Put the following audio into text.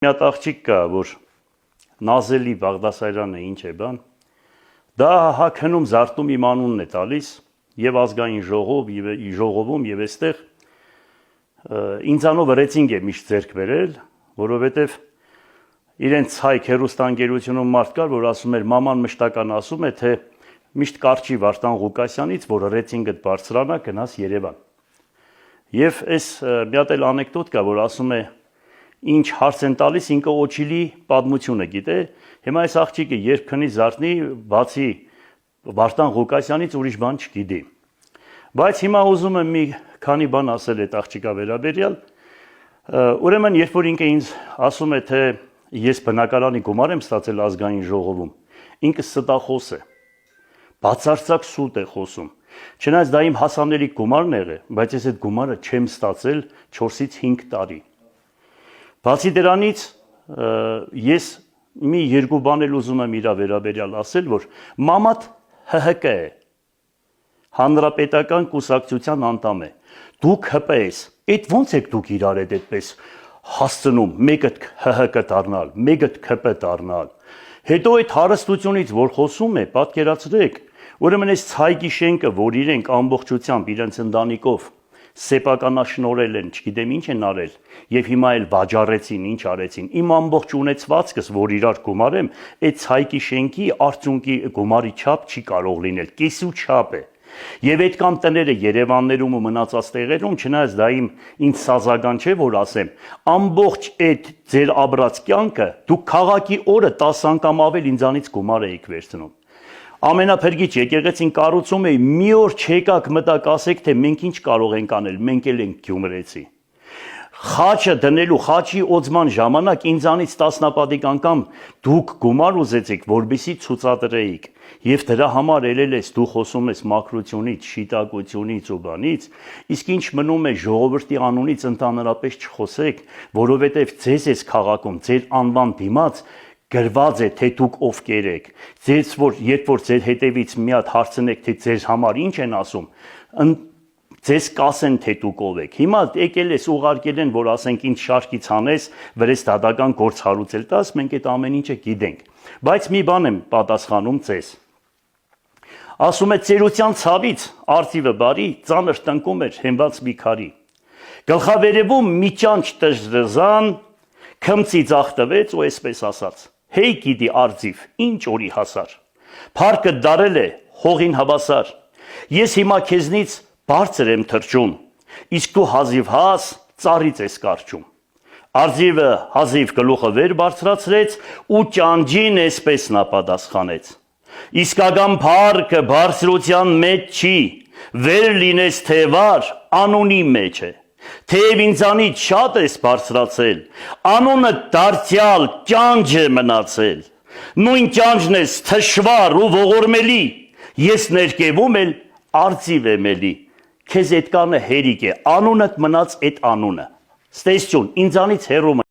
Մի հատ աղջիկ կա, որ Նազելի Բաղդասարյանը ինչ է բան, դա հակնում զարտում իմ անունն է տալիս եւ ազգային ժողովում եւ այստեղ ինձանով ռեյտինգ է միշտ ձեռք բերել, որովհետեւ իրենց հայք հերոստանգերությունում մարդ կար, որ ասում էր մաման մշտական ասում է, թե միշտ կարճի Վարդան Ղուկասյանից, որ ռեյտինգը բարձրանա, գնաս Երևան։ Եվ այս մի հատ էլ անեկդոտ կա, որ ասում է ինչ հարց են տալիս, ինքը օչիլի պատմությունը գիտե, հիմա այս աղջիկը երբ քնի զարթնի, բացի Վարդան Ղուկասյանից ուրիշ բան չգիտի։ Բայց հիմա ուզում եմ մի քանի բան ասել այդ աղջիկա վերաբերյալ, ուրեմն երբ որ ինքը ինձ ասում է, թե ես բնակարանի գումար եմ ստացել ազգային ժողովում, ինքը ստախոս է, բացարձակ սուտ է խոսում, չնայած դա իմ հասանելի գումարն է, բայց ես այդ գումարը չեմ ստացել 4-ից 5 տարի։ Բացի դրանից ես մի երկու բան էլ ուզում եմ իր վերաբերյալ ասել, որ մամատ ՀՀԿ է, Հանրապետական կուսակցության անդամ է, դուք ՀՊ ես, այդ ո՞նց եք դուք իրար հետ այդպես հասցնում, մեկը ՀՀԿ դառնալ, մեկը ՔՊ դառնալ, հետո այդ հարստությունից, որ խոսում է, պատկերացրեք, ուրեմն այս ցայգի շենքը, որ իրենք ամբողջությամբ իրենց ընտանիքով սեփականաշնորել են, չգիտեմ ինչ են արել, եւ հիմա էլ վաճառեցին, ինչ արեցին, իմ ամբողջ ունեցվածքս, որ իրար գումարեմ, այդ ցայգի շենքի արդյունքի գումարի չափ չի կարող լինել, կեսու չափ է։ Եվ այդ կամ տները Երևաններում ու մնացած տեղերում, չնայած դա ինձ սազական չէ, որ ասեմ, ամբողջ այդ ձեր ապրած կյանքը դուք քաղաքի օրը 10 անգամ ավել ինձանից գումար եք վերցնում։ Ամենափրկիչ եկեղեցին կառուցում է, մի օր չեկաք մտակ ասեք, թե մենք ինչ կարող ենք անել, մենք էլ ենք գյումրեցի։ Խաչը դնելու, խաչի օծման ժամանակ ինձանից տասնապատիկ անգամ դուք գումար ուզեցիք, որպեսզի ցուցադրեիք, եւ դրա համար ելել ես դու խոսում ես մաքրությունից, շիտակությունից ու բանից, իսկ ինչ մնում է ժողովրդի անունից ընդհանրապես չխոսեք, որովհետեւ ձեզ էս քաղաքում, ձեր անվան դիմաց գրված է, թե դուք ովքեր եք, ձեզ որ երբ որ ձեր հետևից մի հատ հարցնեք, թե ձեր համար ինչ են ասում, ձեզ կասեն, թե դուք ով եք։ Հիմա եկել ես ուղարկել են, որ ասենք ինչ շարքից անես, վրես դատական գործ հարուցել տաս, մենք այդ ամեն ինչը գիտենք։ Բայց մի բան եմ պատասխանում ձեզ։ Ասում է ծերության ցավից արծիվը բարի, ծանր տնկում էր հենված մի քարի։ Գլխավերևում մի ճանճ տժժան, քմծի ձախ տվեց ու այսպես ասաց. Հեյ գիտի արծիվ, ինչ օրի հասար, փառքը դարել է հողին հավասար, ես հիմա քեզնից բարձր եմ թրջում, իսկ դու հազիվ հաս ծառից ես կարճում։ Արծիվը հազիվ գլուխը վեր բարձրացրեց ու ճանճին այսպես նա պատասխանեց. Իսկական փառքը բարձրության մեջ չի, վեր լինես թե վար, անունի մեջ է։ Թեև ինձանից շատ ես բարձրացել, անունը դարձյալ ճանճ է մնացել, նույն ճանճն ես թշվառ ու ողորմելի, ես ներկևում էլ արծիվ եմ էլի, քեզ այդ կանը հերիք է, անունդ մնաց այդ անունը, ստեսություն, ինձանից հեռու